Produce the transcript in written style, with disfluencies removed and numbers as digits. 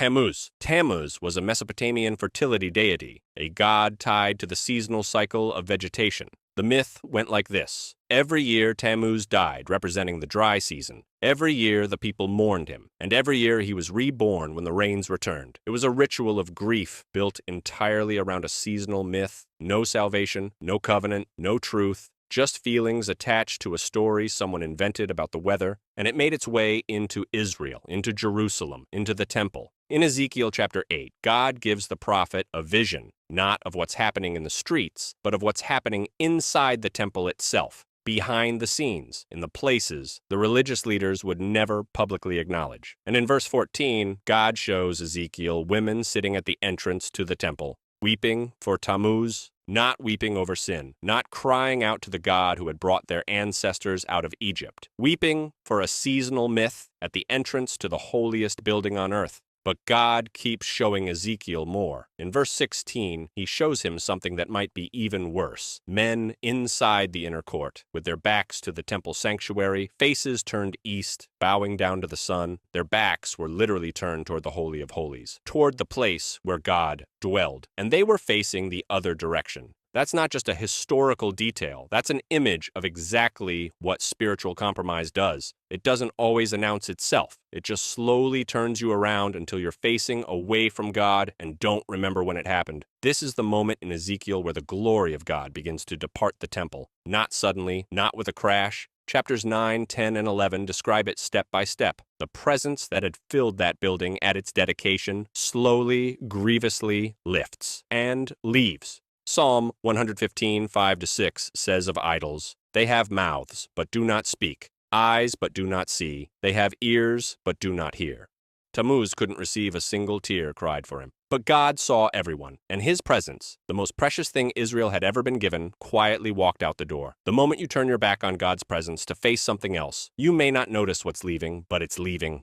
Tammuz. Tammuz was a Mesopotamian fertility deity, a god tied to the seasonal cycle of vegetation. The myth went like this. Every year Tammuz died, representing the dry season. Every year the people mourned him, and every year he was reborn when the rains returned. It was a ritual of grief built entirely around a seasonal myth. No salvation, no covenant, no truth, just feelings attached to a story someone invented about the weather, and it made its way into Israel, into Jerusalem, into the temple. In Ezekiel chapter 8, God gives the prophet a vision, not of what's happening in the streets, but of what's happening inside the temple itself, behind the scenes, in the places the religious leaders would never publicly acknowledge. And in verse 14, God shows Ezekiel women sitting at the entrance to the temple, weeping for Tammuz, not weeping over sin, not crying out to the God who had brought their ancestors out of Egypt, weeping for a seasonal myth at the entrance to the holiest building on earth. But God keeps showing Ezekiel more. In verse 16, he shows him something that might be even worse. Men inside the inner court, with their backs to the temple sanctuary, faces turned east, bowing down to the sun. Their backs were literally turned toward the Holy of Holies, toward the place where God dwelled, and they were facing the other direction. That's not just a historical detail. That's an image of exactly what spiritual compromise does. It doesn't always announce itself. It just slowly turns you around until you're facing away from God and don't remember when it happened. This is the moment in Ezekiel where the glory of God begins to depart the temple. Not suddenly, not with a crash. Chapters 9, 10, and 11 describe it step by step. The presence that had filled that building at its dedication slowly, grievously lifts and leaves. Psalm 115, 5-6 says of idols, "They have mouths, but do not speak, eyes, but do not see. They have ears, but do not hear." Tammuz couldn't receive a single tear cried for him. But God saw everyone, and his presence, the most precious thing Israel had ever been given, quietly walked out the door. The moment you turn your back on God's presence to face something else, you may not notice what's leaving, but it's leaving.